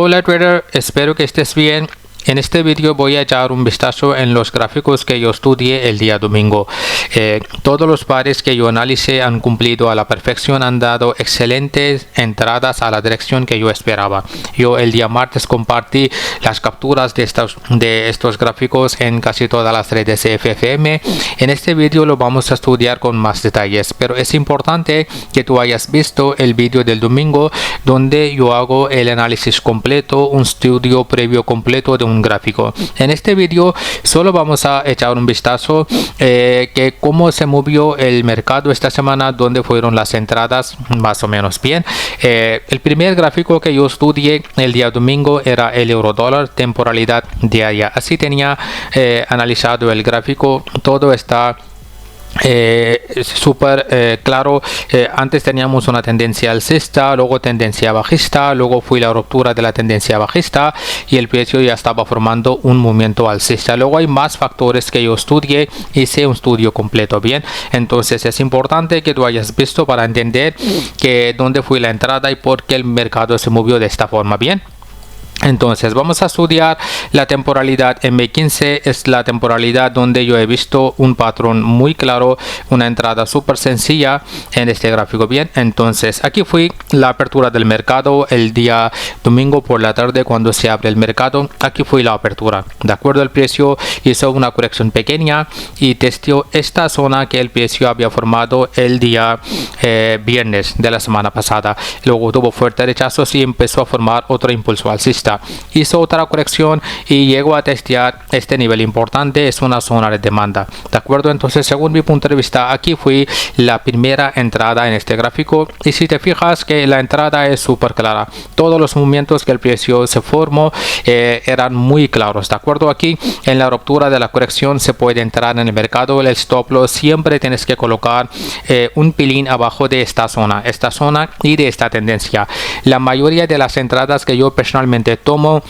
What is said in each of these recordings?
Hola trader, espero que estés bien. En este vídeo voy a echar un vistazo en los gráficos que yo estudié el día domingo. Todos los pares que yo analicé han cumplido a la perfección, han dado excelentes entradas a la dirección que yo esperaba. Yo el día martes compartí las capturas de estos gráficos en casi todas las redes FFM. En este vídeo lo vamos a estudiar con más detalles, pero es importante que tú hayas visto el vídeo del domingo donde yo hago el análisis completo, un estudio previo completo de un gráfico. En este vídeo solo vamos a echar un vistazo que cómo se movió el mercado esta semana, donde fueron las entradas más o menos bien. El primer gráfico que yo estudié el día domingo era el euro dólar, temporalidad diaria. Así tenía analizado el gráfico. Todo está súper claro. Antes teníamos una tendencia alcista, luego tendencia bajista, luego fue la ruptura de la tendencia bajista y el precio ya estaba formando un movimiento alcista. Luego hay más factores que yo estudié, hice un estudio completo bien. Entonces es importante que tú hayas visto para entender que dónde fue la entrada y por qué el mercado se movió de esta forma bien. Entonces vamos a estudiar la temporalidad M15. Es la temporalidad donde yo he visto un patrón muy claro, una entrada súper sencilla en este gráfico bien. Entonces aquí fue la apertura del mercado el día domingo por la tarde. Cuando se abre el mercado, aquí fue la apertura, de acuerdo. El precio hizo una corrección pequeña y testeó esta zona que el precio había formado el día viernes de la semana pasada. Luego tuvo fuertes rechazos y empezó a formar otro impulso alcista. Hizo otra corrección y llegó a testear este nivel importante. Es una zona de demanda, de acuerdo. Entonces, según mi punto de vista, aquí fue la primera entrada en este gráfico y si te fijas que la entrada es súper clara, todos los movimientos que el precio se formó eran muy claros, de acuerdo. Aquí en la ruptura de la corrección se puede entrar en el mercado. El stop loss siempre tienes que colocar un pelín abajo de esta zona y de esta tendencia. La mayoría de las entradas que yo personalmente tomo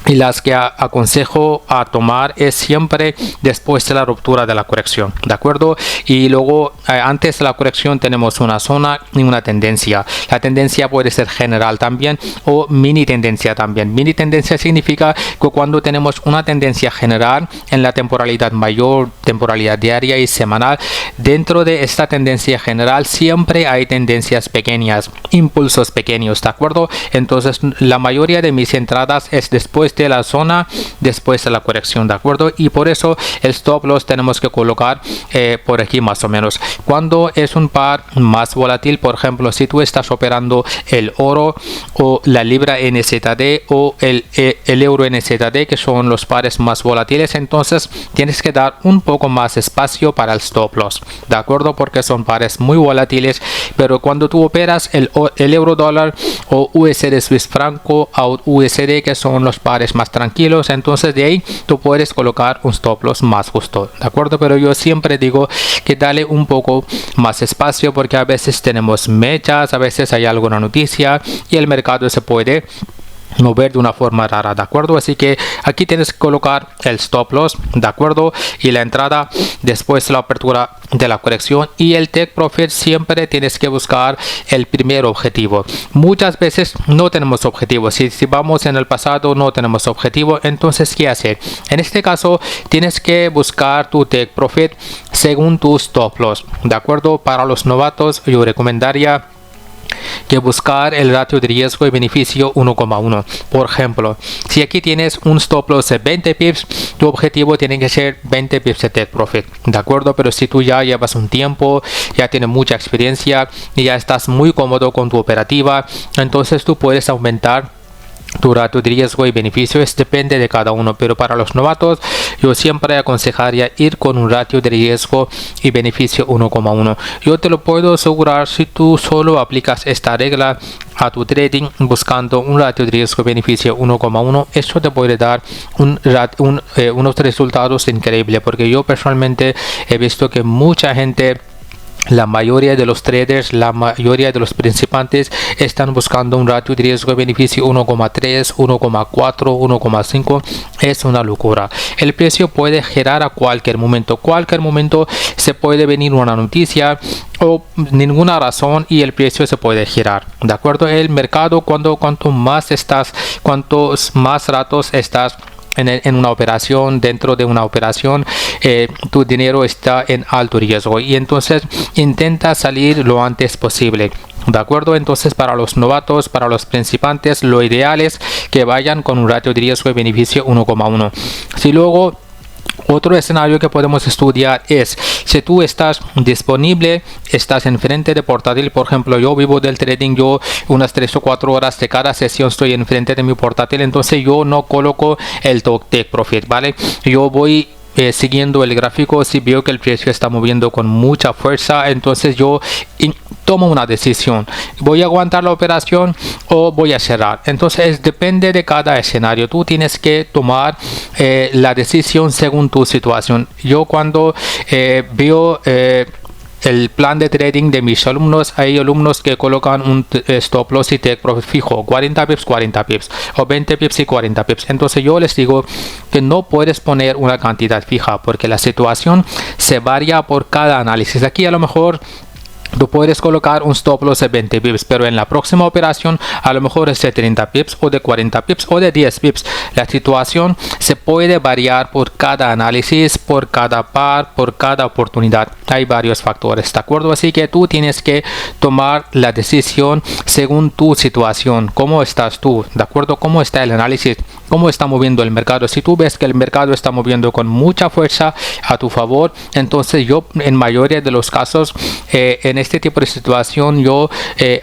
y las que aconsejo a tomar es siempre después de la ruptura de la corrección, de acuerdo. Y luego antes de la corrección tenemos una zona y una tendencia. La tendencia puede ser general también o mini tendencia también. Mini tendencia significa que cuando tenemos una tendencia general en la temporalidad mayor, temporalidad diaria y semanal, dentro de esta tendencia general siempre hay tendencias pequeñas, impulsos pequeños, de acuerdo. Entonces la mayoría de mis entradas es después de la zona, después de la corrección, de acuerdo. Y por eso el stop loss tenemos que colocar por aquí más o menos. Cuando es un par más volátil, por ejemplo, si tú estás operando el oro o la libra NZD o el euro NZD, que son los pares más volátiles, entonces tienes que dar un poco más espacio para el stop loss, de acuerdo, porque son pares muy volátiles. Pero cuando tú operas el euro dólar o USD Swiss franco o USD, que son los pares más tranquilos, entonces de ahí tú puedes colocar un stop loss más justo, de acuerdo. Pero yo siempre digo que dale un poco más espacio porque a veces tenemos mechas, a veces hay alguna noticia y el mercado se puede mover de una forma rara, de acuerdo. Así que aquí tienes que colocar el stop loss, de acuerdo, y la entrada después de la apertura de la corrección. Y el take profit siempre tienes que buscar el primer objetivo. Muchas veces no tenemos objetivo. Si vamos en el pasado no tenemos objetivo, entonces ¿qué hacer? En este caso tienes que buscar tu take profit según tu stop loss, de acuerdo. Para los novatos yo recomendaría que buscar el ratio de riesgo y beneficio 1,1. Por ejemplo, si aquí tienes un stop loss de 20 pips, tu objetivo tiene que ser 20 pips de take profit, de acuerdo. Pero si tú ya llevas un tiempo, ya tienes mucha experiencia y ya estás muy cómodo con tu operativa, entonces tú puedes aumentar tu ratio de riesgo y beneficio. Depende de cada uno, pero para los novatos yo siempre aconsejaría ir con un ratio de riesgo y beneficio 1,1. Yo te lo puedo asegurar, si tú solo aplicas esta regla a tu trading buscando un ratio de riesgo y beneficio 1,1, eso te puede dar unos resultados increíbles, porque yo personalmente he visto que mucha gente la mayoría de los traders, la mayoría de los participantes están buscando un ratio de riesgo de beneficio 1,3, 1,4, 1,5. Es una locura. El precio puede girar a cualquier momento. Cualquier momento se puede venir una noticia o ninguna razón y el precio se puede girar. De acuerdo, el mercado cuantos más ratos estás en una operación, dentro de una operación, tu dinero está en alto riesgo y entonces intenta salir lo antes posible. De acuerdo, entonces para los novatos, para los principiantes, lo ideal es que vayan con un ratio de riesgo de beneficio 1,1. Si luego otro escenario que podemos estudiar es si tú estás disponible, estás enfrente de portátil. Por ejemplo, yo vivo del trading, yo unas 3 o 4 horas de cada sesión estoy enfrente de mi portátil, entonces yo no coloco el take profit, ¿vale? Yo voy siguiendo el gráfico. Si veo que el precio está moviendo con mucha fuerza, entonces yo tomo una decisión: voy a aguantar la operación o voy a cerrar. Entonces depende de cada escenario, tú tienes que tomar la decisión según tu situación. Yo cuando veo el plan de trading de mis alumnos, hay alumnos que colocan un stop loss y take profit fijo, 40 pips, 40 pips, o 20 pips y 40 pips. Entonces yo les digo que no puedes poner una cantidad fija porque la situación se varía por cada análisis. Aquí a lo mejor tú puedes colocar un stop loss de 20 pips, pero en la próxima operación a lo mejor es de 30 pips o de 40 pips o de 10 pips. La situación se puede variar por cada análisis, por cada par, por cada oportunidad. Hay varios factores, ¿de acuerdo? Así que tú tienes que tomar la decisión según tu situación. ¿Cómo estás tú? ¿De acuerdo? ¿Cómo está el análisis? ¿Cómo está moviendo el mercado? Si tú ves que el mercado está moviendo con mucha fuerza a tu favor, entonces yo en mayoría de los casos en este tipo de situación yo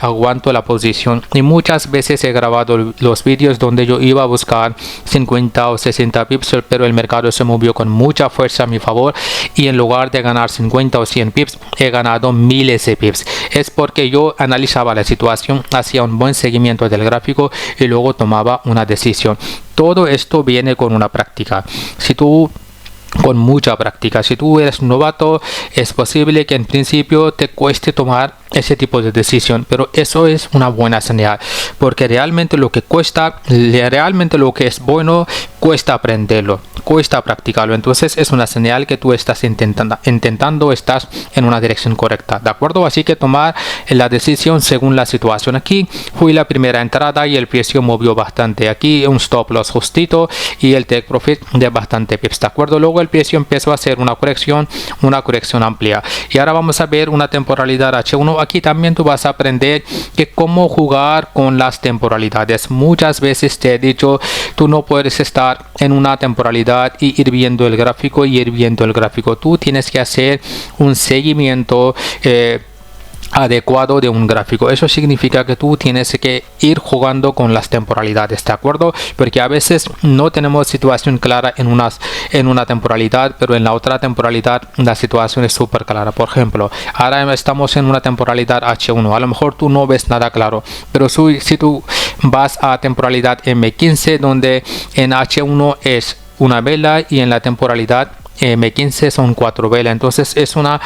aguanto la posición, y muchas veces he grabado los vídeos donde yo iba a buscar 50 o 60 pips, pero el mercado se movió con mucha fuerza a mi favor y en lugar de ganar 50 o 100 pips he ganado miles de pips. Es porque yo analizaba la situación, hacía un buen seguimiento del gráfico y luego tomaba una decisión. Todo esto viene con una práctica. Con mucha práctica. Si tú eres novato, es posible que en principio te cueste tomar ese tipo de decisión, pero eso es una buena señal, porque realmente lo que es bueno cuesta aprenderlo, cuesta practicarlo. Entonces es una señal que tú estás intentando, estás en una dirección correcta, ¿de acuerdo? Así que tomar la decisión según la situación. Aquí fue la primera entrada y el precio movió bastante. Aquí un stop loss justito y el take profit de bastante pips, ¿de acuerdo? Luego el precio empezó a hacer una corrección amplia, y ahora vamos a ver una temporalidad H1. Aquí también tú vas a aprender que cómo jugar con las temporalidades. Muchas veces te he dicho, tú no puedes estar en una temporalidad y ir viendo el gráfico tú tienes que hacer un seguimiento adecuado de un gráfico. Eso significa que tú tienes que ir jugando con las temporalidades, ¿de acuerdo? Porque a veces no tenemos situación clara en una temporalidad, pero en la otra temporalidad la situación es súper clara. Por ejemplo, ahora estamos en una temporalidad H1, a lo mejor tú no ves nada claro, pero si tú vas a temporalidad M15, donde en H1 es una vela y en la temporalidad M15 son 4 velas, entonces es una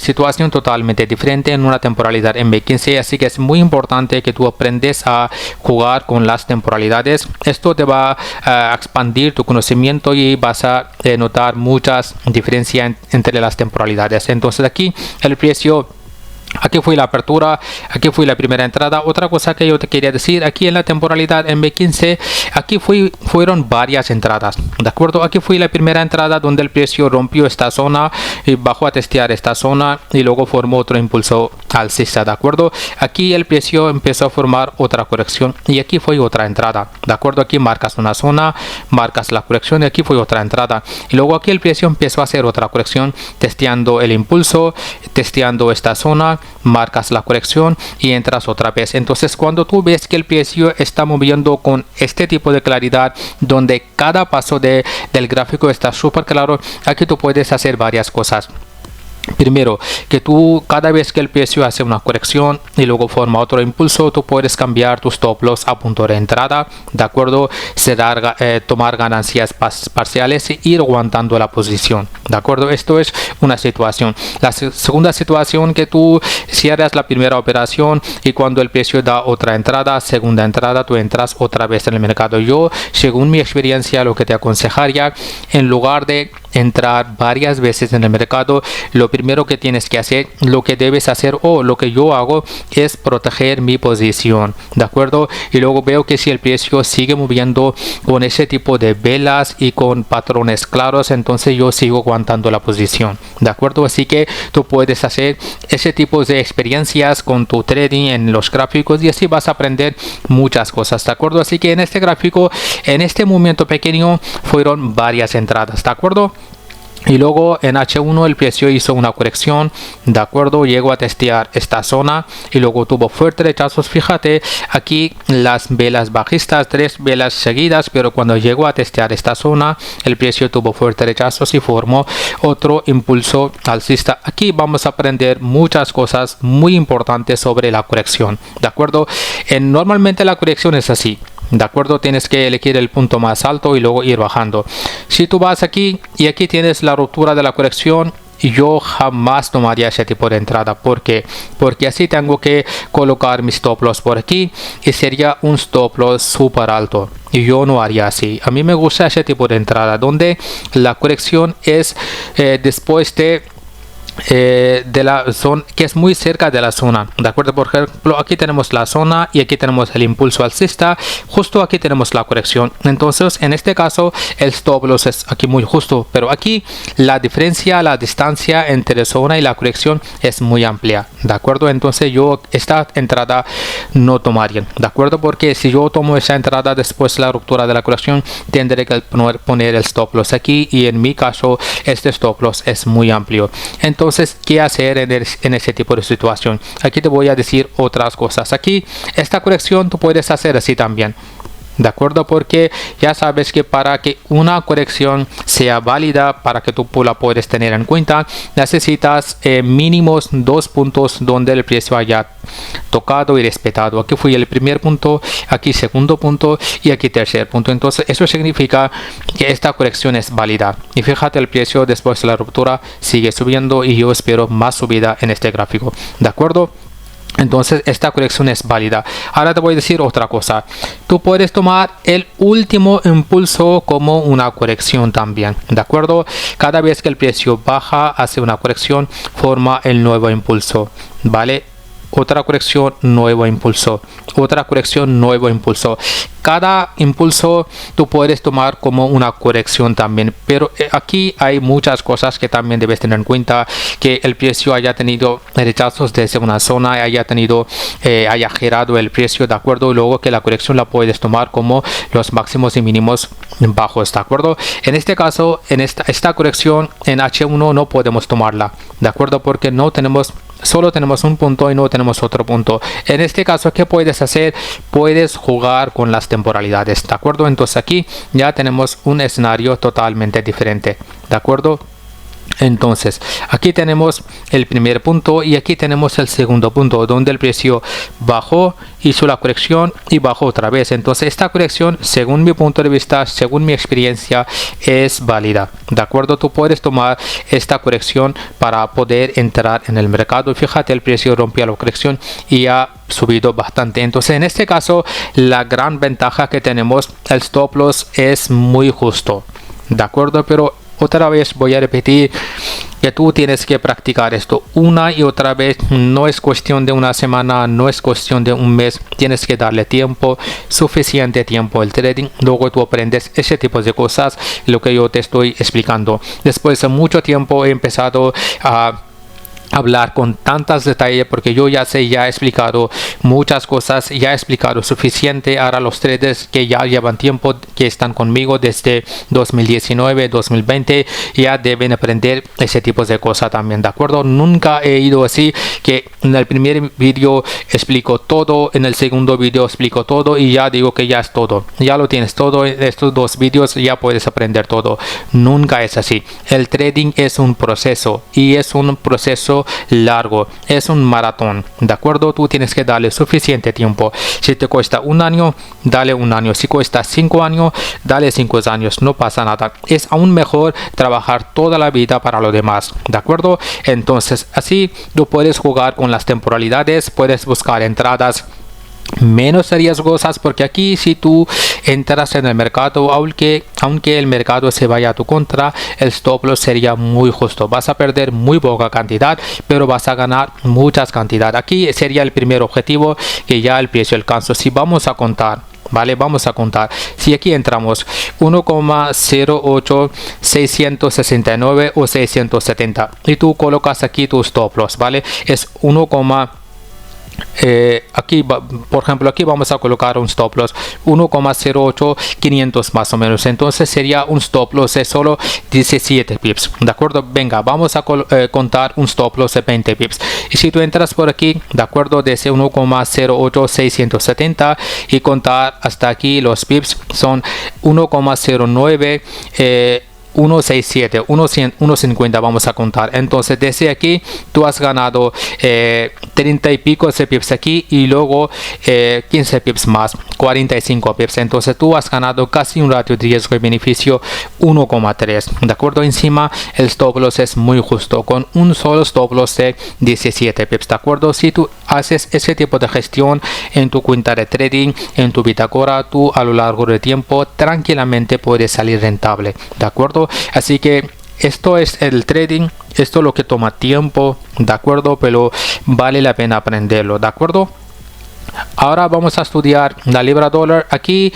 situación totalmente diferente en una temporalidad M15, así que es muy importante que tú aprendes a jugar con las temporalidades. Esto te va a expandir tu conocimiento y vas a notar muchas diferencias entre las temporalidades. Entonces aquí el precio, aquí fue la apertura, aquí fue la primera entrada. Otra cosa que yo te quería decir, aquí en la temporalidad M15, aquí fueron varias entradas, ¿de acuerdo? Aquí fue la primera entrada donde el precio rompió esta zona y bajó a testear esta zona y luego formó otro impulso alcista, ¿de acuerdo? Aquí el precio empezó a formar otra corrección y aquí fue otra entrada, ¿de acuerdo? Aquí marcas una zona, marcas la corrección y aquí fue otra entrada, y luego aquí el precio empezó a hacer otra corrección testeando el impulso, testeando esta zona, marcas la corrección y entras otra vez. Entonces cuando tú ves que el precio está moviendo con este tipo de claridad, donde cada paso del gráfico está súper claro, aquí tú puedes hacer varias cosas. Primero, que tú cada vez que el precio hace una corrección y luego forma otro impulso, tú puedes cambiar tus stop loss a punto de entrada, ¿de acuerdo? Tomar ganancias parciales e ir aguantando la posición, ¿de acuerdo? Esto es una situación. La segunda situación, que tú cierras la primera operación y cuando el precio da otra entrada, segunda entrada, tú entras otra vez en el mercado. Yo, según mi experiencia, lo que te aconsejaría, en lugar de entrar varias veces en el mercado, lo primero que tienes que hacer, lo que debes hacer o lo que yo hago es proteger mi posición, ¿de acuerdo? Y luego veo que si el precio sigue moviendo con ese tipo de velas y con patrones claros, entonces yo sigo aguantando la posición, ¿de acuerdo? Así que tú puedes hacer ese tipo de experiencias con tu trading en los gráficos y así vas a aprender muchas cosas, ¿de acuerdo? Así que en este gráfico, en este movimiento pequeño, fueron varias entradas, ¿de acuerdo? Y luego en H1 el precio hizo una corrección, de acuerdo, llegó a testear esta zona y luego tuvo fuertes rechazos. Fíjate aquí las velas bajistas, 3 velas seguidas, pero cuando llegó a testear esta zona el precio tuvo fuertes rechazos y formó otro impulso alcista. Aquí vamos a aprender muchas cosas muy importantes sobre la corrección, de acuerdo. Normalmente la corrección es así, ¿de acuerdo? Tienes que elegir el punto más alto y luego ir bajando. Si tú vas aquí y aquí tienes la ruptura de la corrección, yo jamás tomaría ese tipo de entrada. ¿Por qué? Porque así tengo que colocar mis stop loss por aquí y sería un stop loss súper alto. Y yo no haría así. A mí me gusta ese tipo de entrada donde la corrección es después de la zona que es muy cerca de la zona, de acuerdo. Por ejemplo, aquí tenemos la zona y aquí tenemos el impulso alcista, justo aquí tenemos la corrección. Entonces en este caso el stop loss es aquí muy justo, pero aquí la diferencia, la distancia entre zona y la corrección es muy amplia, de acuerdo. Entonces yo esta entrada no tomaría, de acuerdo, porque si yo tomo esa entrada después de la ruptura de la corrección, tendré que poner el stop loss aquí y en mi caso este stop loss es muy amplio. Entonces, ¿qué hacer en ese tipo de situación? Aquí te voy a decir otras cosas. Aquí, esta corrección tú puedes hacer así también, ¿de acuerdo? Porque ya sabes que para que una corrección sea válida, para que tú la puedes tener en cuenta, necesitas mínimos 2 puntos donde el precio haya tocado y respetado. Aquí fue el primer punto, aquí segundo punto y aquí tercer punto. Entonces eso significa que esta corrección es válida. Y fíjate, el precio después de la ruptura sigue subiendo y yo espero más subida en este gráfico, ¿de acuerdo? Entonces esta corrección es válida. Ahora te voy a decir otra cosa. Tú puedes tomar el último impulso como una corrección también, ¿de acuerdo? Cada vez que el precio baja, hace una corrección, forma el nuevo impulso, ¿vale? Otra corrección, nuevo impulso, otra corrección, nuevo impulso. Cada impulso tú puedes tomar como una corrección también, pero aquí hay muchas cosas que también debes tener en cuenta: que el precio haya tenido rechazos desde una zona, haya girado el precio, de acuerdo, y luego que la corrección la puedes tomar como los máximos y mínimos bajos, de acuerdo. En este caso, en esta corrección en H1 no podemos tomarla, de acuerdo, porque solo tenemos un punto y no tenemos otro punto. En este caso, ¿qué puedes hacer? Puedes jugar con las temporalidades, ¿de acuerdo? Entonces aquí ya tenemos un escenario totalmente diferente, ¿de acuerdo? Entonces aquí tenemos el primer punto y aquí tenemos el segundo punto donde el precio bajó, hizo la corrección y bajó otra vez. Entonces esta corrección, según mi punto de vista, según mi experiencia, es válida, de acuerdo. Tú puedes tomar esta corrección para poder entrar en el mercado. Fíjate, el precio rompió la corrección y ha subido bastante. Entonces en este caso la gran ventaja que tenemos, el stop loss es muy justo, de acuerdo. Pero otra vez voy a repetir que tú tienes que practicar esto una y otra vez. No es cuestión de una semana, no es cuestión de un mes. Tienes que darle tiempo, suficiente tiempo al trading. Luego tú aprendes ese tipo de cosas, lo que yo te estoy explicando. Después de mucho tiempo he empezado a hablar con tantos detalles porque yo ya sé, ya he explicado muchas cosas, ya he explicado suficiente. Ahora los traders que ya llevan tiempo, que están conmigo desde 2019, 2020, ya deben aprender ese tipo de cosas también, ¿de acuerdo? Nunca he ido así que en el primer vídeo explico todo, en el segundo vídeo explico todo y ya digo que ya es todo, ya lo tienes todo, en estos 2 vídeos ya puedes aprender todo. Nunca es así. El trading es un proceso y es un proceso largo, es un maratón, ¿de acuerdo? Tú tienes que darle suficiente tiempo. Si te cuesta 1 año, dale 1 año. Si cuesta 5 años, dale 5 años, no pasa nada. Es aún mejor trabajar toda la vida para lo demás, ¿de acuerdo? Entonces así tú puedes jugar con las temporalidades, puedes buscar entradas menos riesgosas, porque aquí si tú entras en el mercado, aunque el mercado se vaya a tu contra, el stop loss sería muy justo. Vas a perder muy poca cantidad, pero vas a ganar muchas cantidad. Aquí sería el primer objetivo, que ya el precio alcanzó. Si vamos a contar, vale, vamos a contar. Si aquí entramos 1,08 o 670 y tú colocas aquí tu stop loss, vale, es 1, aquí por ejemplo aquí vamos a colocar un stop loss 1,08500 más o menos. Entonces sería un stop loss de solo 17 pips, de acuerdo. Venga, vamos a contar un stop loss de 20 pips, y si tú entras por aquí, de acuerdo, desde 1,08670 y contar hasta aquí, los pips son 1,09 167, 150 vamos a contar. Entonces desde aquí tú has ganado 30 y pico de pips aquí, y luego 15 pips más, 45 pips. Entonces tú has ganado casi un ratio de riesgo y beneficio 1,3, de acuerdo. Encima el stop loss es muy justo, con un solo stop loss de 17 pips, de acuerdo. Si tú haces ese tipo de gestión en tu cuenta de trading, en tu bitácora, tú a lo largo del tiempo tranquilamente puedes salir rentable, de acuerdo. Así que esto es el trading, esto es lo que toma tiempo, de acuerdo, pero vale la pena aprenderlo, de acuerdo. Ahora vamos a estudiar la libra dólar. Aquí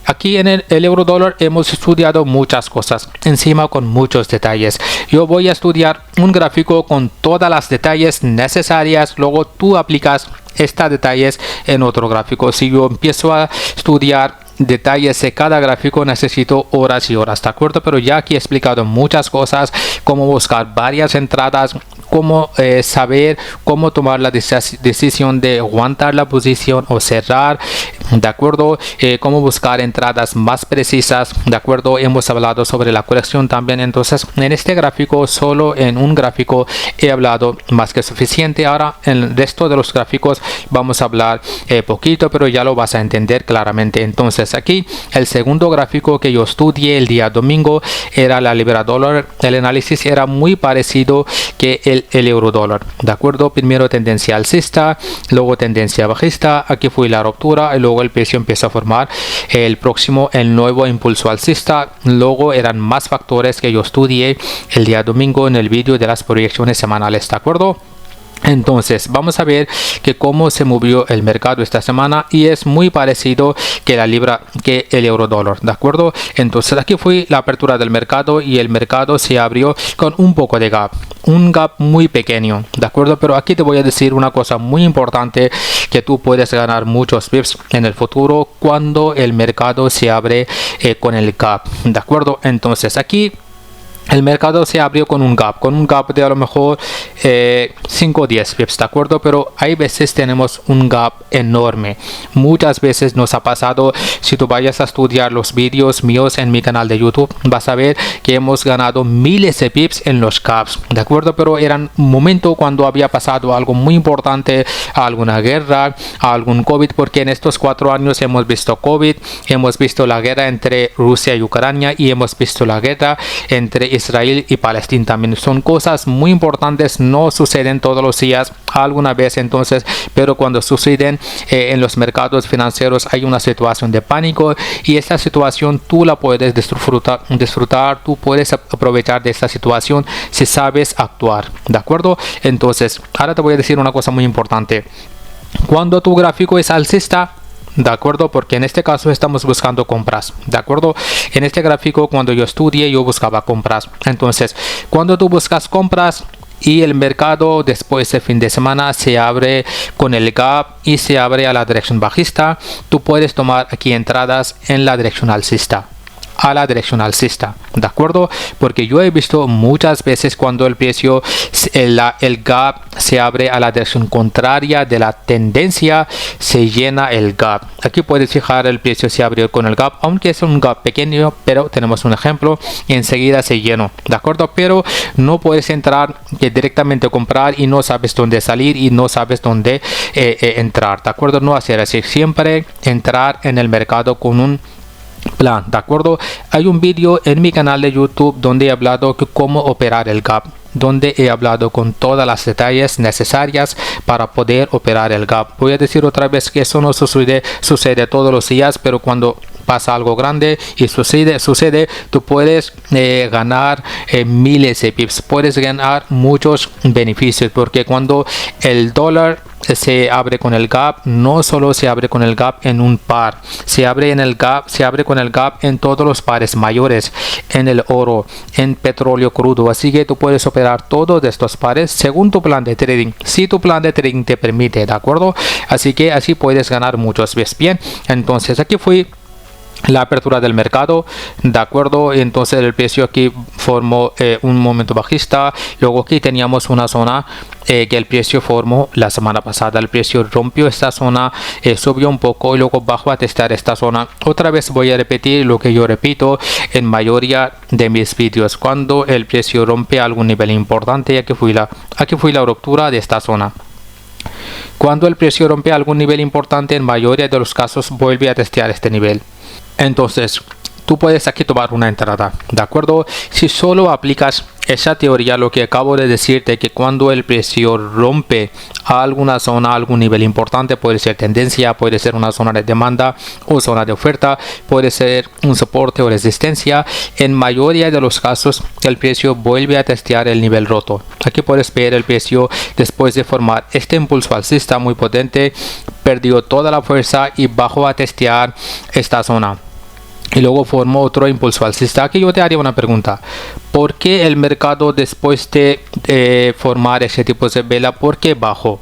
aquí en el euro dólar hemos estudiado muchas cosas, encima con muchos detalles. Yo voy a estudiar un gráfico con todas las detalles necesarias, luego tú aplicas estos detalles en otro gráfico. Si yo empiezo a estudiar detalles de cada gráfico, necesito horas y horas, de acuerdo. Pero ya aquí he explicado muchas cosas, cómo buscar varias entradas, cómo saber cómo tomar la decisión de aguantar la posición o cerrar, de acuerdo, cómo buscar entradas más precisas, de acuerdo. Hemos hablado sobre la corrección también. Entonces en este gráfico, solo en un gráfico he hablado más que suficiente. Ahora en el resto de los gráficos vamos a hablar poquito, pero ya lo vas a entender claramente. Entonces aquí el segundo gráfico que yo estudié el día domingo era la libra dólar. El análisis era muy parecido que el euro dólar, de acuerdo. Primero tendencia alcista, luego tendencia bajista, aquí fue la ruptura y luego el precio empieza a formar el nuevo impulso alcista. Luego eran más factores que yo estudié el día domingo en el vídeo de las proyecciones semanales, de acuerdo. Entonces vamos a ver que cómo se movió el mercado esta semana, y es muy parecido que la libra, que el euro dólar, de acuerdo. Entonces aquí fue la apertura del mercado y el mercado se abrió con un poco de gap, un gap muy pequeño, de acuerdo. Pero aquí te voy a decir una cosa muy importante, que tú puedes ganar muchos pips en el futuro cuando el mercado se abre con el gap, de acuerdo. Entonces aquí el mercado se abrió con un gap de a lo mejor 5 o 10 pips, de acuerdo. Pero hay veces tenemos un gap enorme. Muchas veces nos ha pasado. Si tú vayas a estudiar los vídeos míos en mi canal de YouTube, vas a ver que hemos ganado miles de pips en los gaps, de acuerdo. Pero eran un momento cuando había pasado algo muy importante, alguna guerra, algún COVID, porque en estos 4 años hemos visto COVID, hemos visto la guerra entre Rusia y Ucrania, y hemos visto la guerra entre Israel y Palestina también. Son cosas muy importantes, no suceden todos los días, alguna vez. Entonces, pero cuando suceden en los mercados financieros hay una situación de pánico, y esta situación tú la puedes disfrutar, tú puedes aprovechar de esta situación si sabes actuar, de acuerdo. Entonces ahora te voy a decir una cosa muy importante. Cuando tu gráfico es alcista, de acuerdo, porque en este caso estamos buscando compras, de acuerdo. En este gráfico, cuando yo estudié, yo buscaba compras. Entonces cuando tú buscas compras y el mercado después de fin de semana se abre con el gap y se abre a la dirección bajista, tú puedes tomar aquí entradas en la dirección alcista. ¿De acuerdo? Porque yo he visto muchas veces cuando el precio, el gap se abre a la dirección contraria de la tendencia, se llena el gap. Aquí puedes fijar el precio se abrió con el gap, aunque es un gap pequeño, pero tenemos un ejemplo y enseguida se llenó, ¿de acuerdo? Pero no puedes entrar directamente a comprar y no sabes dónde salir y no sabes dónde entrar, ¿de acuerdo? No hacer así, siempre entrar en el mercado con un plan, ¿de acuerdo? Hay un vídeo en mi canal de YouTube donde he hablado de cómo operar el gap, donde he hablado con todas las detalles necesarias para poder operar el gap. Voy a decir otra vez que eso no sucede todos los días, pero cuando pasa algo grande y sucede, tú puedes ganar miles de pips, puedes ganar muchos beneficios, porque cuando el dólar se abre con el gap, no solo se abre con el gap en un par, se abre con el gap en todos los pares mayores, en el oro, en petróleo crudo, así que tú puedes operar todos estos pares según tu plan de trading, si tu plan de trading te permite, ¿de acuerdo? Así que así puedes ganar muchos. ¿Ves bien? Entonces aquí fui la apertura del mercado, de acuerdo. Entonces el precio aquí formó un momento bajista, luego aquí teníamos una zona que el precio formó la semana pasada, el precio rompió esta zona, subió un poco y luego bajó a testar esta zona. Otra vez voy a repetir lo que yo repito en mayoría de mis vídeos: cuando el precio rompe algún nivel importante, aquí fue la ruptura de esta zona. Cuando el precio rompe algún nivel importante, en mayoría de los casos vuelve a testear este nivel. Entonces tú puedes aquí tomar una entrada, ¿de acuerdo? Si solo aplicas esa teoría, lo que acabo de decirte, que cuando el precio rompe a alguna zona, algún nivel importante, puede ser tendencia, puede ser una zona de demanda o zona de oferta, puede ser un soporte o resistencia, en mayoría de los casos el precio vuelve a testear el nivel roto. Aquí puedes ver el precio después de formar este impulso alcista muy potente, perdió toda la fuerza y bajó a testear esta zona. Y luego formó otro impulso alcista. Aquí yo te haría una pregunta: ¿por qué el mercado después de formar ese tipo de vela, por qué bajó?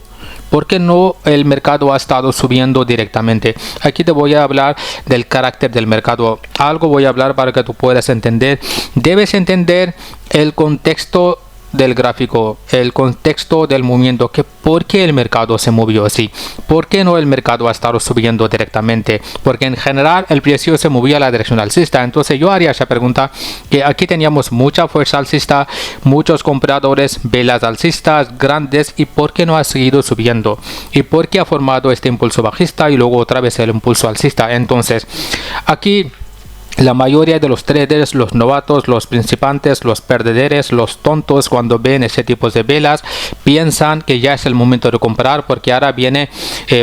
¿Por qué no el mercado ha estado subiendo directamente? Aquí te voy a hablar del carácter del mercado. Algo voy a hablar para que tú puedas entender. Debes entender el contexto del gráfico, el contexto del movimiento, que por qué el mercado se movió así, por qué no el mercado ha estado subiendo directamente, porque en general el precio se movía a la dirección alcista. Entonces yo haría esa pregunta, que aquí teníamos mucha fuerza alcista, muchos compradores, velas alcistas grandes, y por qué no ha seguido subiendo, y por qué ha formado este impulso bajista y luego otra vez el impulso alcista. Entonces aquí la mayoría de los traders, los novatos, los principiantes, los perdedores, los tontos, cuando ven ese tipo de velas, piensan que ya es el momento de comprar porque ahora viene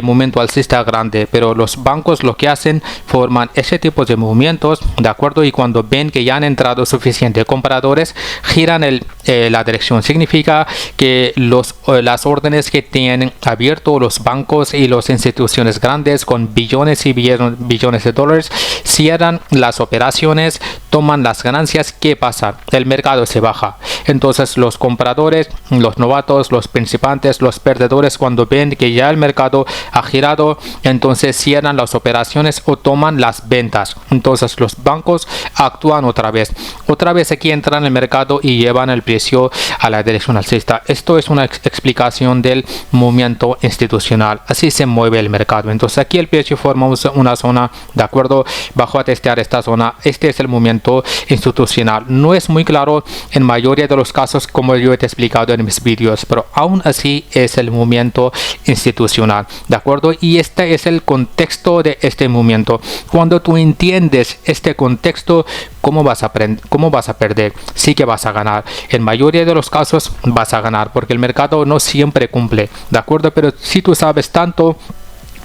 momento alcista grande. Pero los bancos lo que hacen, forman ese tipo de movimientos, ¿de acuerdo? Y cuando ven que ya han entrado suficientes compradores, giran la dirección. Significa que las órdenes que tienen abierto los bancos y las instituciones grandes con billones y billones de dólares, cierran las operaciones, toman las ganancias. ¿Qué pasa? El mercado se baja. Entonces los compradores, los novatos, los principiantes, los perdedores, cuando ven que ya el mercado ha girado, entonces cierran las operaciones o toman las ventas. Entonces los bancos actúan otra vez aquí entran en el mercado y llevan el precio a la dirección alcista. Esto es una explicación del movimiento institucional. Así se mueve el mercado. Entonces aquí el precio forma una zona, de acuerdo, bajó a testear esta zona. Este es el movimiento institucional. No es muy claro en mayoría de los casos, como yo he explicado en mis vídeos, pero aún así es el movimiento institucional, de acuerdo. Y este es el contexto de este movimiento. Cuando tú entiendes este contexto, ¿cómo vas a perder? Sí que vas a ganar. En mayoría de los casos vas a ganar, porque el mercado no siempre cumple, de acuerdo. Pero si tú sabes tanto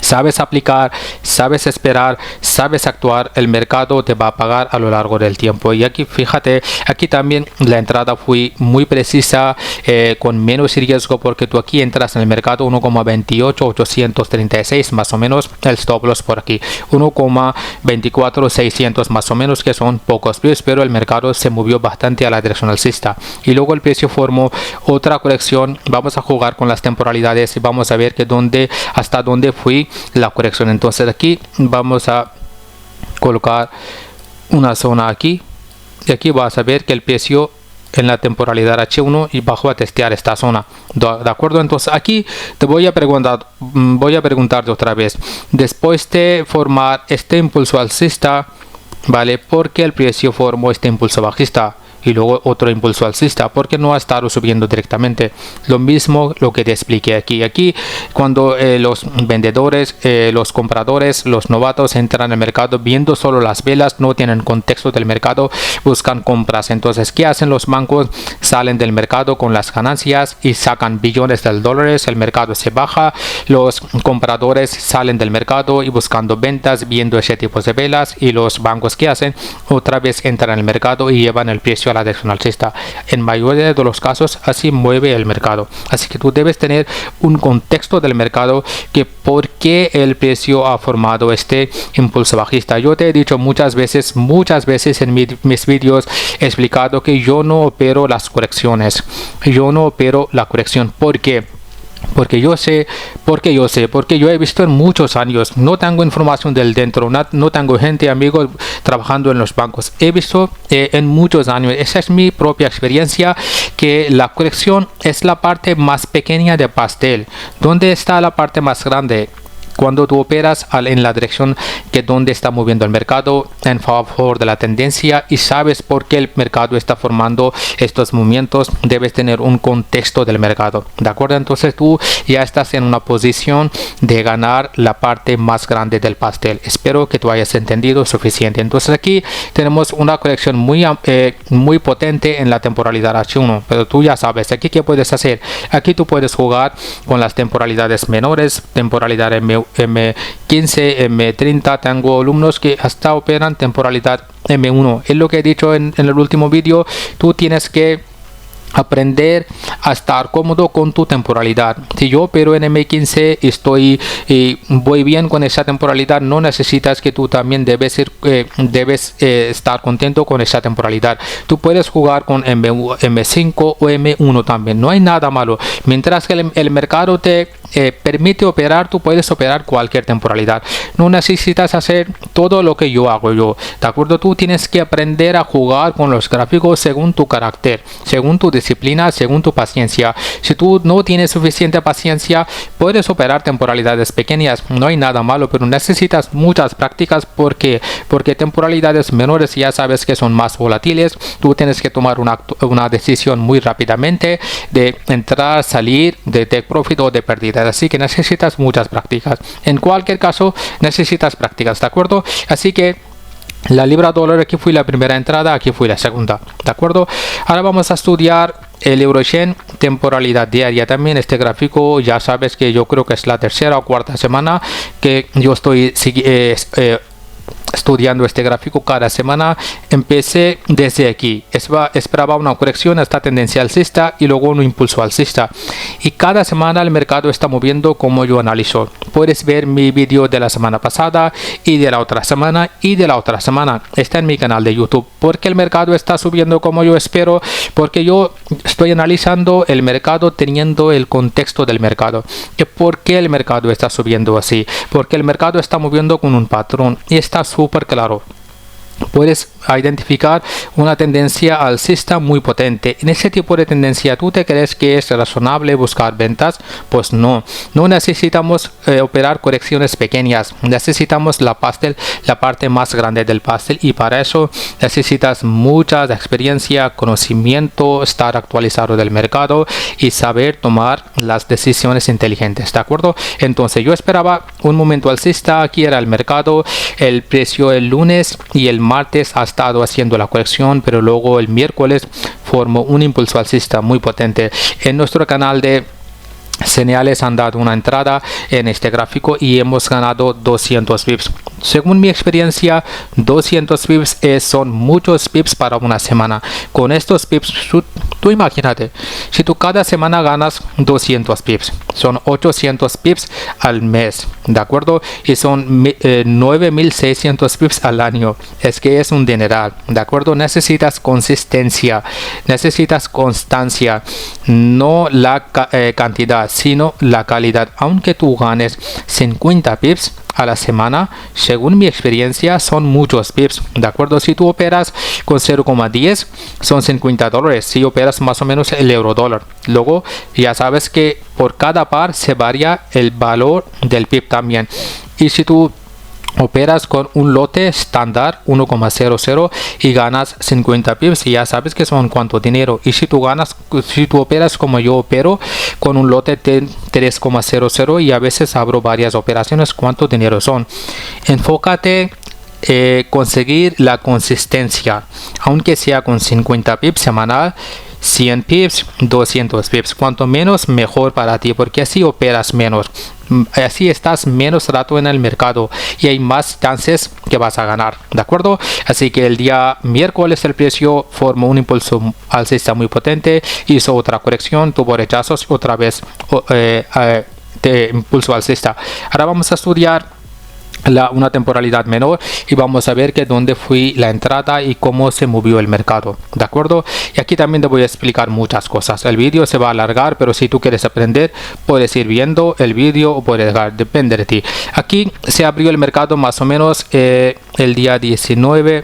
sabes aplicar, sabes esperar, sabes actuar, el mercado te va a pagar a lo largo del tiempo. Y aquí fíjate, aquí también la entrada fue muy precisa, con menos riesgo, porque tú aquí entras en el mercado 1,28836 más o menos, el stop loss por aquí 1,24600 más o menos, que son pocos pies, pero el mercado se movió bastante a la dirección alcista. Y luego el precio formó otra corrección. Vamos a jugar con las temporalidades y vamos a ver que hasta dónde fue la corrección. Entonces aquí vamos a colocar una zona aquí, y aquí vas a ver que el precio en la temporalidad H1 y bajo a testear esta zona, de acuerdo. Entonces aquí te voy a preguntarte otra vez, después de formar este impulso alcista, vale, ¿por qué el precio formó este impulso bajista y luego otro impulso alcista? Porque no ha estado subiendo directamente. Lo mismo lo que te expliqué aquí cuando los vendedores, los compradores, los novatos entran al mercado viendo solo las velas, no tienen contexto del mercado, buscan compras. Entonces, ¿qué hacen los bancos? Salen del mercado con las ganancias y sacan billones de dólares, el mercado se baja, los compradores salen del mercado y buscando ventas viendo ese tipo de velas, y los bancos, ¿qué hacen? Otra vez entran al mercado y llevan el precio a la dirección alcista. En mayoría de los casos así mueve el mercado. Así que tú debes tener un contexto del mercado, que por qué el precio ha formado este impulso bajista. Yo te he dicho muchas veces en mis vídeos, he explicado que yo no opero las correcciones. Yo no opero la corrección. ¿Por qué? Porque yo he visto en muchos años, no tengo información del dentro, no tengo gente, amigos trabajando en los bancos. He visto en muchos años, esa es mi propia experiencia, que la corrección es la parte más pequeña del pastel. ¿Dónde está la parte más grande? Cuando tú operas en la dirección que donde está moviendo el mercado en favor de la tendencia y sabes por qué el mercado está formando estos movimientos, debes tener un contexto del mercado, ¿de acuerdo? Entonces tú ya estás en una posición de ganar la parte más grande del pastel. Espero que tú hayas entendido suficiente. Entonces aquí tenemos una corrección muy potente en la temporalidad H1, pero tú ya sabes aquí qué puedes hacer. Aquí tú puedes jugar con las temporalidades menores, temporalidad M15, M30. Tengo alumnos que hasta operan temporalidad M1. Es lo que he dicho en el último vídeo. Tú tienes que aprender a estar cómodo con tu temporalidad. Si yo opero en M15 y voy bien con esa temporalidad, no necesitas que tú también debes estar contento con esa temporalidad. Tú puedes jugar con M5 o M1 también, no hay nada malo. Mientras que el mercado te permite operar, tú puedes operar cualquier temporalidad. No necesitas hacer todo lo que yo hago yo, ¿de acuerdo? Tú tienes que aprender a jugar con los gráficos según tu carácter, según tu disciplina, según tu paciencia. Si tú no tienes suficiente paciencia, puedes operar temporalidades pequeñas, no hay nada malo, pero necesitas muchas prácticas. porque temporalidades menores ya sabes que son más volátiles. Tú tienes que tomar una decisión muy rápidamente de entrar, salir, de take profit o de pérdida. Así que necesitas muchas prácticas. En cualquier caso necesitas prácticas, ¿de acuerdo? Así que la libra dólar, aquí fue la primera entrada, aquí fue la segunda, ¿de acuerdo? Ahora vamos a estudiar el Euro-Yen, temporalidad diaria. También este gráfico ya sabes que yo creo que es la tercera o cuarta semana que yo estoy estudiando este gráfico. Cada semana empecé desde aquí, esperaba una corrección hasta tendencia alcista y luego un impulso alcista, y cada semana el mercado está moviendo como yo analizo. Puedes ver mi vídeo de la semana pasada y de la otra semana y de la otra semana, está en mi canal de YouTube. Porque el mercado está subiendo como yo espero, porque yo estoy analizando el mercado teniendo el contexto del mercado. ¿Y por qué el mercado está subiendo así? Porque el mercado está moviendo con un patrón y está súper claro. Puedes identificar una tendencia alcista muy potente. En ese tipo de tendencia, ¿tú te crees que es razonable buscar ventas? Pues no necesitamos operar correcciones pequeñas. Necesitamos la parte más grande del pastel, y para eso necesitas mucha experiencia, conocimiento, estar actualizado del mercado y saber tomar las decisiones inteligentes, ¿de acuerdo? Entonces yo esperaba un momento alcista. Aquí era el mercado, el precio el lunes y el martes ha estado haciendo la corrección, pero luego el miércoles formó un impulso alcista muy potente. En nuestro canal de señales han dado una entrada en este gráfico y hemos ganado 200 pips. Según mi experiencia, 200 pips son muchos pips para una semana. Con estos pips, tú imagínate, si tú cada semana ganas 200 pips, son 800 pips al mes, ¿de acuerdo? Y son 9600 pips al año. Es que es un dineral, ¿de acuerdo? Necesitas consistencia, necesitas constancia, no la cantidad, sino la calidad. Aunque tú ganes 50 pips a la semana, según mi experiencia, son muchos pips, ¿de acuerdo? Si tú operas con 0,10 son $50. Si operas más o menos el euro dólar, luego ya sabes que por cada par se varía el valor del pip también. Y si tú operas con un lote estándar 1,00 y ganas 50 pips, ya sabes que son cuánto dinero. Y si tú operas como yo opero con un lote de 3,00 y a veces abro varias operaciones, cuánto dinero son. Enfócate conseguir la consistencia, aunque sea con 50 pips semanal, 100 pips, 200 pips, cuanto menos mejor para ti, porque así operas menos, así estás menos rato en el mercado y hay más chances que vas a ganar, ¿de acuerdo? Así que el día miércoles el precio formó un impulso alcista muy potente, hizo otra corrección, tuvo rechazos, otra vez de impulso alcista. Ahora vamos a estudiar una temporalidad menor y vamos a ver que dónde fue la entrada y cómo se movió el mercado, ¿de acuerdo? Y aquí también te voy a explicar muchas cosas. El vídeo se va a alargar, pero si tú quieres aprender puedes ir viendo el vídeo o puedes dejar, depende de ti. Aquí se abrió el mercado más o menos el día 19.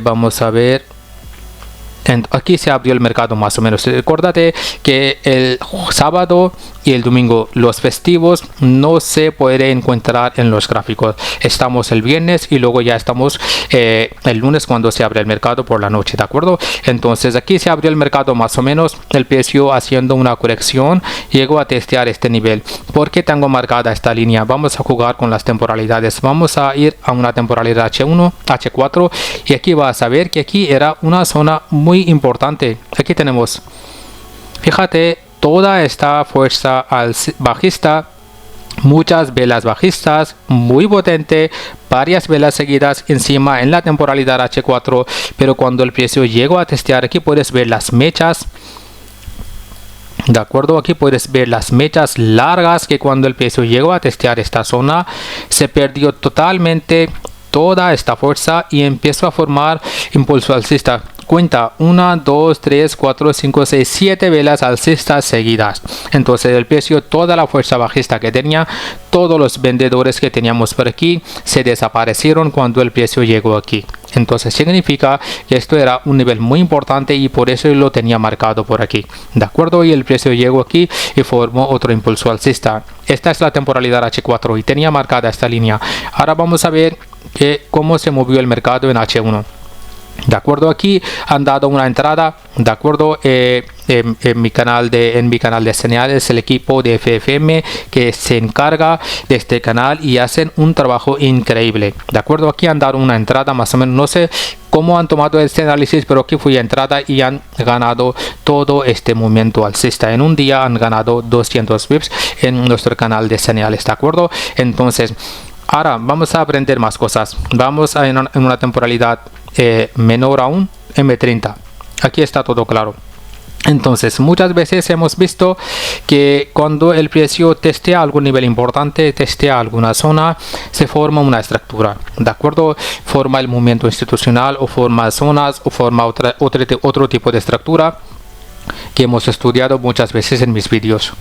Vamos a ver. Aquí se abrió el mercado más o menos. Recuérdate que el sábado y el domingo, los festivos, no se puede encontrar en los gráficos. Estamos el viernes y luego ya estamos el lunes cuando se abre el mercado por la noche, ¿de acuerdo? Entonces aquí se abrió el mercado más o menos, el precio haciendo una corrección llegó a testear este nivel. ¿Por qué tengo marcada esta línea? Vamos a jugar con las temporalidades. Vamos a ir a una temporalidad H1, H4 y aquí vas a ver que aquí era una zona muy importante. Aquí tenemos, fíjate, toda esta fuerza bajista, muchas velas bajistas, muy potente, varias velas seguidas encima en la temporalidad H4, pero cuando el precio llegó a testear, aquí puedes ver las mechas, de acuerdo, aquí puedes ver las mechas largas que cuando el precio llegó a testear esta zona se perdió totalmente toda esta fuerza y empezó a formar impulso alcista. Cuenta 1, 2, 3, 4, 5, 6, 7 velas alcistas seguidas. Entonces el precio, toda la fuerza bajista que tenía, todos los vendedores que teníamos por aquí se desaparecieron cuando el precio llegó aquí. Entonces significa que esto era un nivel muy importante y por eso lo tenía marcado por aquí, ¿de acuerdo? Y el precio llegó aquí y formó otro impulso alcista. Esta es la temporalidad H4 y tenía marcada esta línea. Ahora vamos a ver cómo se movió el mercado en H1. De acuerdo, aquí han dado una entrada, de acuerdo, en mi canal de señales, el equipo de FFM que se encarga de este canal y hacen un trabajo increíble. De acuerdo, aquí han dado una entrada más o menos, no sé cómo han tomado este análisis, pero aquí fue entrada y han ganado todo este movimiento alcista. En un día han ganado 200 pips en nuestro canal de señales, de acuerdo. Entonces ahora vamos a aprender más cosas. Vamos a en una temporalidad menor aún, M30. Aquí está todo claro. Entonces muchas veces hemos visto que cuando el precio testea algún nivel importante, testea alguna zona, se forma una estructura, de acuerdo, forma el movimiento institucional o forma zonas o forma otro tipo de estructura que hemos estudiado muchas veces en mis vídeos.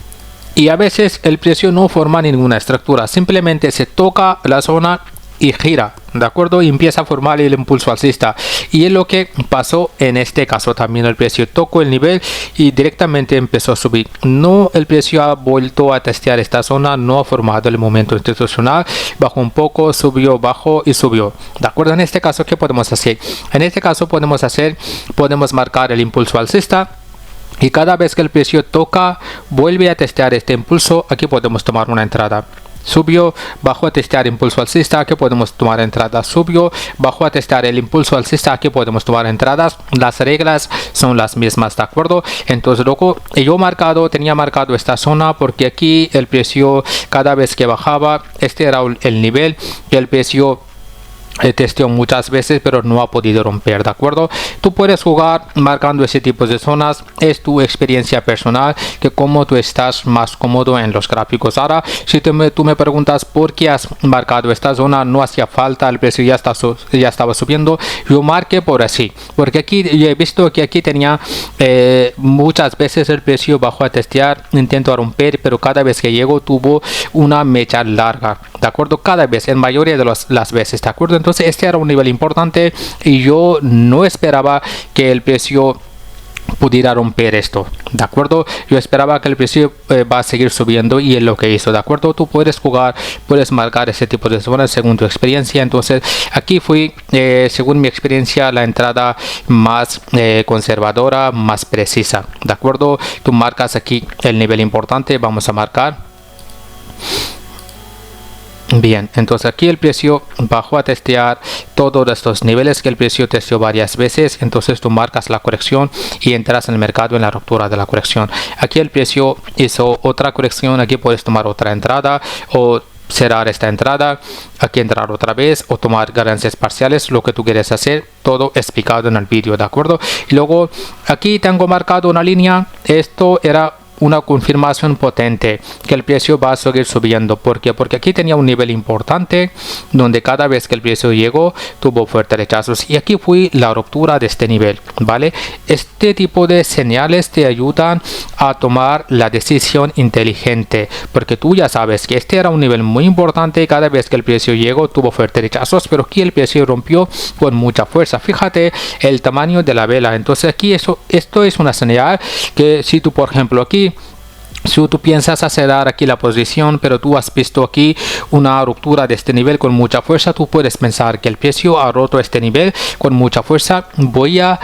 Y a veces el precio no forma ninguna estructura, simplemente se toca la zona y gira, de acuerdo, y empieza a formar el impulso alcista. Y es lo que pasó en este caso también. El precio tocó el nivel y directamente empezó a subir. No, el precio ha vuelto a testear esta zona, no ha formado el momento institucional, bajó un poco, subió, bajó y subió, de acuerdo. En este caso, ¿qué podemos hacer? En este caso podemos marcar el impulso alcista. Y cada vez que el precio toca, vuelve a testear este impulso, aquí podemos tomar una entrada. subió, bajó a testear impulso alcista, aquí podemos tomar entradas, subió, bajó a testear el impulso alcista, aquí podemos tomar entradas, las reglas son las mismas, ¿de acuerdo? Entonces luego yo tenía marcado esta zona porque aquí el precio cada vez que bajaba, este era el nivel que el precio testeó muchas veces pero no ha podido romper, ¿de acuerdo? Tú puedes jugar marcando ese tipo de zonas, es tu experiencia personal, que como tú estás más cómodo en los gráficos. Ahora si tú me preguntas por qué has marcado esta zona, no hacía falta, el precio ya estaba subiendo, yo marqué por así, porque aquí yo he visto que aquí tenía muchas veces el precio bajó a testear, intento romper, pero cada vez que llegó tuvo una mecha larga, ¿de acuerdo? Cada vez, en mayoría de las veces, ¿de acuerdo? Entonces este era un nivel importante y yo no esperaba que el precio pudiera romper esto, ¿de acuerdo? Yo esperaba que el precio va a seguir subiendo y es lo que hizo, ¿de acuerdo? Tú puedes jugar, puedes marcar ese tipo de zonas según tu experiencia. Entonces aquí fui, según mi experiencia, la entrada más conservadora, más precisa, ¿de acuerdo? Tú marcas aquí el nivel importante, vamos a marcar. Bien, entonces aquí el precio bajó a testear todos estos niveles que el precio testeó varias veces. Entonces tú marcas la corrección y entras en el mercado en la ruptura de la corrección. Aquí el precio hizo otra corrección, aquí puedes tomar otra entrada o cerrar esta entrada, aquí entrar otra vez o tomar ganancias parciales, lo que tú quieres hacer, todo explicado en el vídeo, ¿de acuerdo? Y luego aquí tengo marcado una línea, esto era una confirmación potente que el precio va a seguir subiendo. ¿Por qué? Porque aquí tenía un nivel importante donde cada vez que el precio llegó tuvo fuertes rechazos y aquí fue la ruptura de este nivel, ¿vale? Este tipo de señales te ayudan a tomar la decisión inteligente, porque tú ya sabes que este era un nivel muy importante, cada vez que el precio llegó tuvo fuertes rechazos, pero aquí el precio rompió con mucha fuerza. Fíjate el tamaño de la vela. Entonces aquí esto es una señal que si tú, por ejemplo, aquí si tú piensas acelerar aquí la posición, pero tú has visto aquí una ruptura de este nivel con mucha fuerza, tú puedes pensar que el precio ha roto este nivel con mucha fuerza, voy a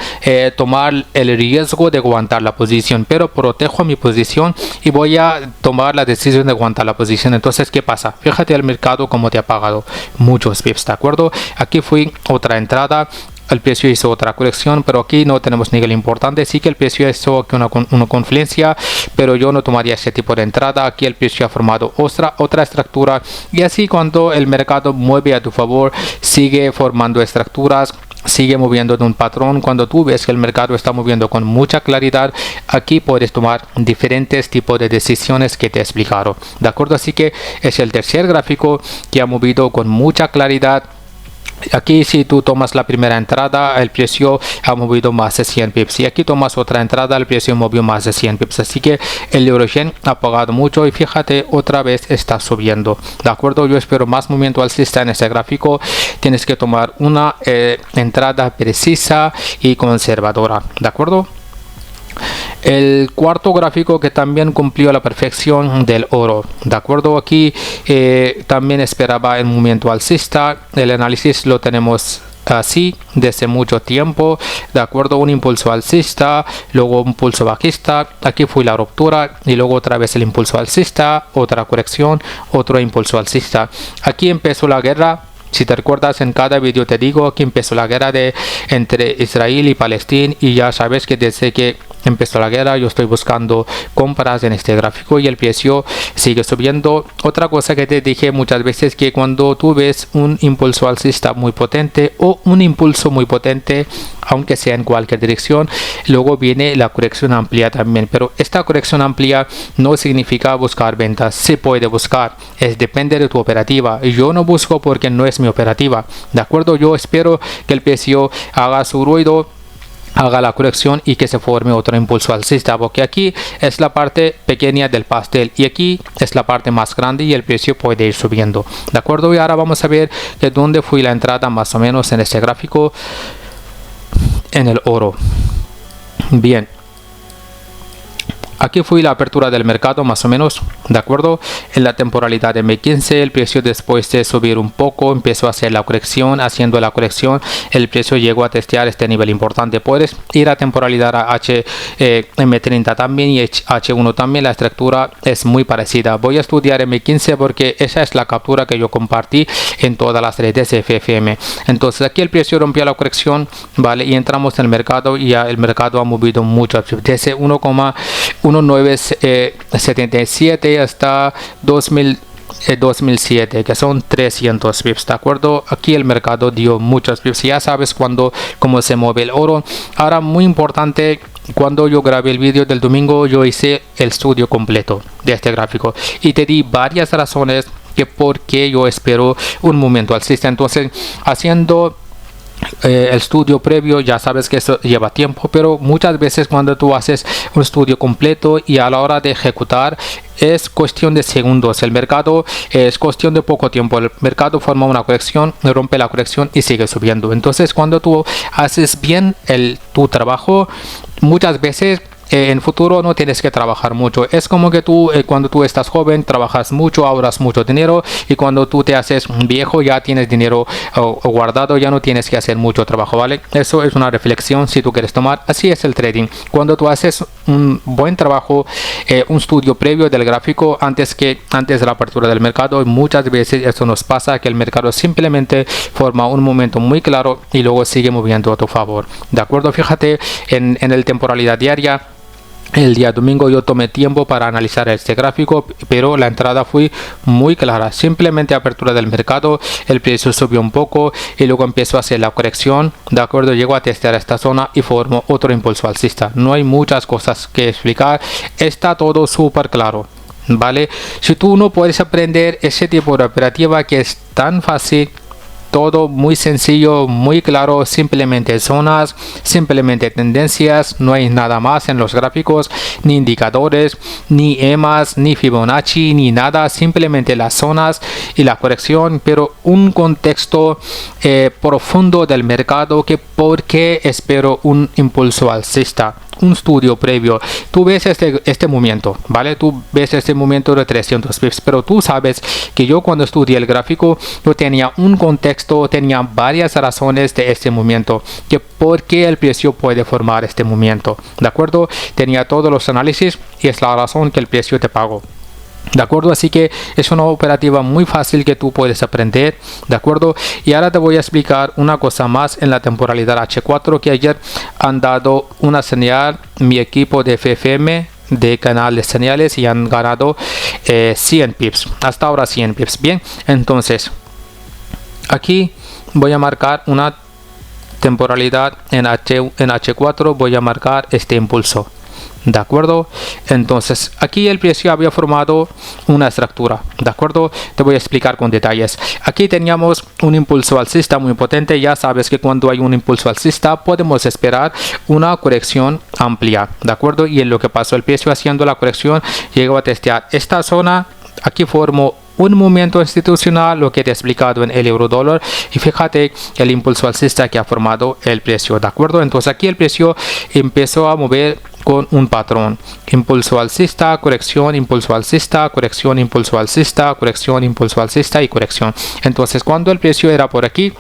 tomar el riesgo de aguantar la posición, pero protejo mi posición y voy a tomar la decisión de aguantar la posición. Entonces, ¿qué pasa? Fíjate el mercado como te ha pagado muchos pips, ¿de acuerdo? Aquí fue otra entrada. El precio hizo otra corrección, pero aquí no tenemos nivel importante. Sí que el precio hizo aquí una confluencia, pero yo no tomaría ese tipo de entrada. Aquí el precio ha formado otra estructura y así cuando el mercado mueve a tu favor, sigue formando estructuras, sigue moviendo de un patrón. Cuando tú ves que el mercado está moviendo con mucha claridad, aquí puedes tomar diferentes tipos de decisiones que te he explicado, ¿de acuerdo? Así que es el tercer gráfico que ha movido con mucha claridad. Aquí si tú tomas la primera entrada, el precio ha movido más de 100 pips y aquí tomas otra entrada, el precio movió más de 100 pips, así que el Eurogen ha pagado mucho y fíjate, otra vez está subiendo, ¿de acuerdo? Yo espero más movimiento alcista en este gráfico. Tienes que tomar una entrada precisa y conservadora, ¿de acuerdo? El cuarto gráfico que también cumplió a la perfección del oro, de acuerdo, aquí también esperaba el movimiento alcista. El análisis lo tenemos así desde mucho tiempo, de acuerdo, un impulso alcista, luego un impulso bajista, aquí fue la ruptura y luego otra vez el impulso alcista, otra corrección, otro impulso alcista. Aquí empezó la guerra. Si te recuerdas, en cada vídeo te digo que empezó la guerra entre Israel y Palestina y ya sabes que desde que empezó la guerra yo estoy buscando compras en este gráfico y el precio sigue subiendo. Otra cosa que te dije muchas veces, que cuando tú ves un impulso alcista muy potente o un impulso muy potente, aunque sea en cualquier dirección, luego viene la corrección amplia también, pero esta corrección amplia no significa buscar ventas. Se puede buscar, depende de tu operativa. Yo no busco porque no es mi operativa, de acuerdo. Yo espero que el precio haga su ruido, haga la corrección y que se forme otro impulso alcista, porque aquí es la parte pequeña del pastel y aquí es la parte más grande y el precio puede ir subiendo, de acuerdo. Y ahora vamos a ver que dónde fue la entrada más o menos en este gráfico en el oro. Bien, Aquí fue la apertura del mercado más o menos, de acuerdo. En la temporalidad de M15 el precio, después de subir un poco, empezó a hacer la corrección. Haciendo la corrección el precio llegó a testear este nivel importante. Puedes ir a temporalidad a M30 también y H1 también. La estructura es muy parecida. Voy a estudiar M15 porque esa es la captura que yo compartí en todas las redes FFM. Entonces aquí el precio rompió la corrección, vale, y entramos en el mercado y ya el mercado ha movido mucho desde 1,1977 hasta 2007, que son 300 pips, de acuerdo. Aquí el mercado dio muchos pips. Ya sabes cómo se mueve el oro. Ahora, muy importante, cuando yo grabé el vídeo del domingo, yo hice el estudio completo de este gráfico y te di varias razones que por qué yo espero un momento alcista. Entonces, haciendo el estudio previo, ya sabes que eso lleva tiempo, pero muchas veces cuando tú haces un estudio completo y a la hora de ejecutar es cuestión de segundos. El mercado es cuestión de poco tiempo. El mercado forma una corrección, rompe la corrección y sigue subiendo. Entonces, cuando tú haces bien tu trabajo, muchas veces en futuro no tienes que trabajar mucho. Es como que tú cuando tú estás joven trabajas mucho, ahorras mucho dinero, y cuando tú te haces viejo ya tienes dinero guardado, ya no tienes que hacer mucho trabajo, ¿vale? Eso es una reflexión si tú quieres tomar. Así es el trading. Cuando tú haces un buen trabajo, un estudio previo del gráfico antes de la apertura del mercado, muchas veces eso nos pasa, que el mercado simplemente forma un momento muy claro y luego sigue moviendo a tu favor, de acuerdo. Fíjate en el temporalidad diaria. El día domingo yo tomé tiempo para analizar este gráfico, pero la entrada fue muy clara. Simplemente apertura del mercado, el precio subió un poco y luego empezó a hacer la corrección, de acuerdo. Llegó a testear esta zona y formó otro impulso alcista. No hay muchas cosas que explicar, está todo súper claro, ¿vale? Si tú no puedes aprender ese tipo de operativa que es tan fácil, todo muy sencillo, muy claro, simplemente zonas, simplemente tendencias, no hay nada más en los gráficos, ni indicadores, ni EMAs, ni Fibonacci, ni nada, simplemente las zonas y la corrección, pero un contexto profundo del mercado, que por qué espero un impulso alcista. Un estudio previo, tú ves este movimiento, vale, tú ves este movimiento de 300 pips, pero tú sabes que yo cuando estudié el gráfico yo tenía un contexto, tenía varias razones de este movimiento, que por qué el precio puede formar este movimiento, de acuerdo. Tenía todos los análisis y es la razón que el precio te pagó, de acuerdo. Así que es una operativa muy fácil que tú puedes aprender, de acuerdo. Y ahora te voy a explicar una cosa más en la temporalidad H4, que ayer han dado una señal mi equipo de FFM de canal de señales y han ganado 100 pips, hasta ahora 100 pips. Bien, entonces aquí voy a marcar una temporalidad en H4, voy a marcar este impulso, de acuerdo. Entonces aquí el precio había formado una estructura, de acuerdo. Te voy a explicar con detalles. Aquí teníamos un impulso alcista muy potente. Ya sabes que cuando hay un impulso alcista podemos esperar una corrección amplia, de acuerdo. Y en lo que pasó, el precio haciendo la corrección llegó a testear esta zona. Aquí formó un movimiento institucional, lo que te he explicado en el euro dólar, y fíjate el impulso alcista que ha formado el precio, de acuerdo. Entonces aquí el precio empezó a mover con un patrón: impulso alcista, corrección, impulso alcista, corrección, impulso alcista, corrección, impulso alcista y corrección. Entonces cuando el precio era por aquí,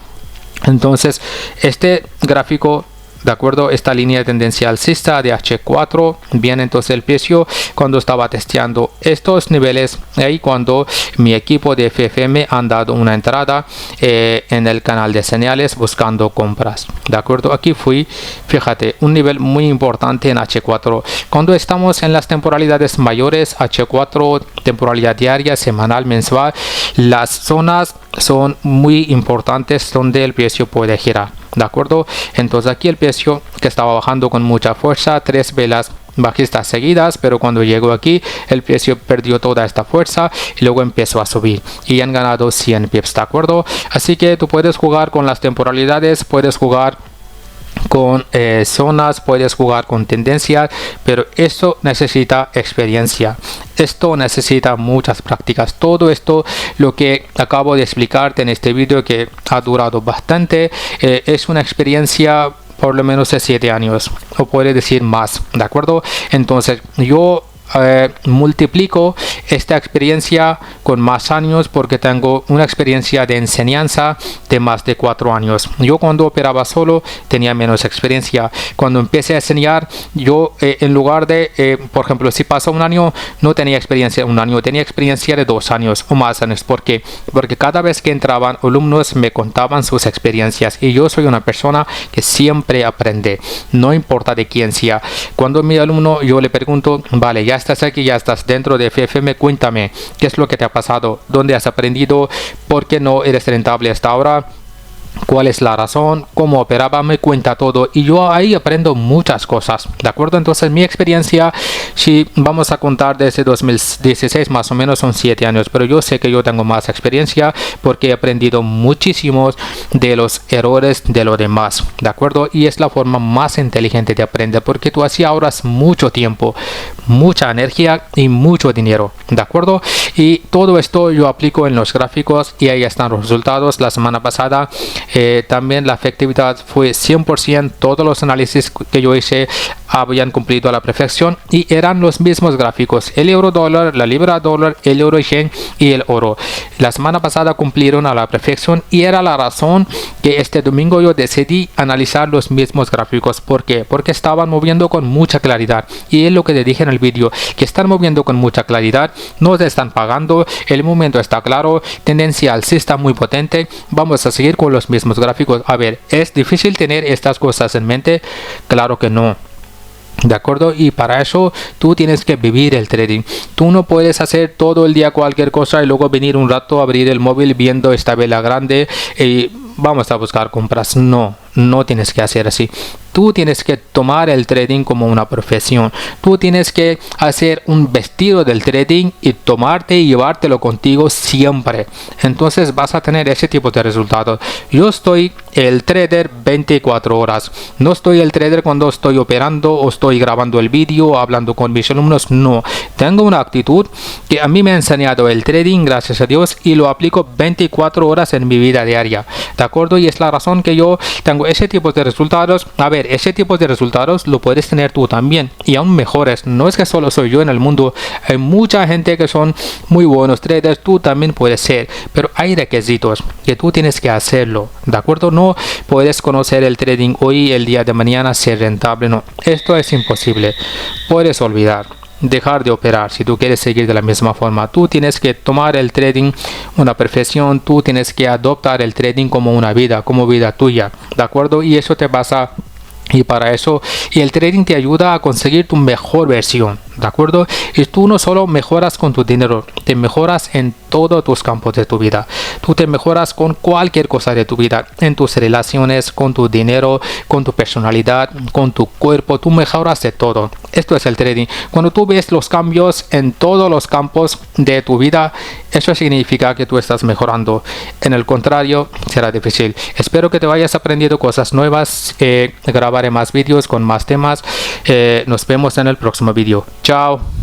entonces este gráfico, de acuerdo, esta línea de tendencia alcista de H4, bien, entonces el precio cuando estaba testeando estos niveles, ahí cuando mi equipo de FFM han dado una entrada en el canal de señales buscando compras, de acuerdo. Aquí fui, fíjate, un nivel muy importante en H4. Cuando estamos en las temporalidades mayores, H4, temporalidad diaria, semanal, mensual, las zonas son muy importantes donde el precio puede girar, de acuerdo. Entonces aquí el precio que estaba bajando con mucha fuerza, 3 velas bajistas seguidas, pero cuando llegó aquí el precio perdió toda esta fuerza y luego empezó a subir y han ganado 100 pips, de acuerdo. Así que tú puedes jugar con las temporalidades, puedes jugar con zonas, puedes jugar con tendencias, pero esto necesita experiencia, esto necesita muchas prácticas. Todo esto lo que acabo de explicarte en este vídeo, que ha durado bastante, es una experiencia por lo menos de 7 años, o puede decir más, ¿de acuerdo? Entonces yo multiplico esta experiencia con más años porque tengo una experiencia de enseñanza de más de 4 años. Yo cuando operaba solo tenía menos experiencia. Cuando empecé a enseñar, yo en lugar de, por ejemplo, si pasó un año, no tenía experiencia de un año, tenía experiencia de 2 años o más años. ¿Por qué? Porque cada vez que entraban alumnos me contaban sus experiencias y yo soy una persona que siempre aprende, no importa de quién sea. Cuando mi alumno yo le pregunto, vale, ya estás aquí, ya estás dentro de FFM, cuéntame, ¿qué es lo que te ha pasado? ¿Dónde has aprendido? ¿Por qué no eres rentable hasta ahora? ¿Cuál es la razón? ¿Cómo operaba? Me cuenta todo y yo ahí aprendo muchas cosas, ¿de acuerdo? Entonces mi experiencia, si vamos a contar desde 2016 más o menos son 7 años, pero yo sé que yo tengo más experiencia porque he aprendido muchísimos de los errores de los demás, ¿de acuerdo? Y es la forma más inteligente de aprender porque tú así ahorras mucho tiempo, mucha energía y mucho dinero, ¿de acuerdo? Y todo esto yo aplico en los gráficos y ahí están los resultados. La semana pasada también la efectividad fue 100%, todos los análisis que yo hice habían cumplido a la perfección y eran los mismos gráficos, el euro dólar, la libra dólar, el euro yen y el oro. La semana pasada cumplieron a la perfección y era la razón que este domingo yo decidí analizar los mismos gráficos. ¿Por qué? Porque estaban moviendo con mucha claridad y es lo que te dije en el vídeo, que están moviendo con mucha claridad, no te están pagando, el momento está claro, tendencia alcista muy potente, vamos a seguir con los mismos gráficos. A ver, ¿es difícil tener estas cosas en mente? Claro que no. ¿De acuerdo? Y para eso tú tienes que vivir el trading. Tú no puedes hacer todo el día cualquier cosa y luego venir un rato a abrir el móvil viendo esta vela grande y vamos a buscar compras. No tienes que hacer así. Tú tienes que tomar el trading como una profesión. Tú tienes que hacer un vestido del trading y tomarte y llevártelo contigo siempre. Entonces vas a tener ese tipo de resultados. Yo estoy el trader 24 horas. No estoy el trader cuando estoy operando o estoy grabando el vídeo o hablando con mis alumnos. No. Tengo una actitud que a mí me ha enseñado el trading, gracias a Dios, y lo aplico 24 horas en mi vida diaria. ¿De acuerdo? Y es la razón que yo tengo ese tipo de resultados. A ver, ese tipo de resultados lo puedes tener tú también y aún mejores. No es que solo soy yo en el mundo, hay mucha gente que son muy buenos traders, tú también puedes ser, pero hay requisitos que tú tienes que hacerlo, ¿de acuerdo? No puedes conocer el trading hoy y el día de mañana ser rentable, no, esto es imposible. Puedes olvidar, dejar de operar si tú quieres seguir de la misma forma. Tú tienes que tomar el trading una profesión, tú tienes que adoptar el trading como una vida, como vida tuya, ¿de acuerdo? Y eso te pasa. Y para eso, y el trading te ayuda a conseguir tu mejor versión, ¿de acuerdo? Y tú no solo mejoras con tu dinero, te mejoras en todos tus campos de tu vida. Tú te mejoras con cualquier cosa de tu vida, en tus relaciones, con tu dinero, con tu personalidad, con tu cuerpo, tú mejoras de todo. Esto es el trading. Cuando tú ves los cambios en todos los campos de tu vida, eso significa que tú estás mejorando. En el contrario, será difícil. Espero que te vayas aprendiendo cosas nuevas. Grabaré más vídeos con más temas. Nos vemos en el próximo vídeo. Chao.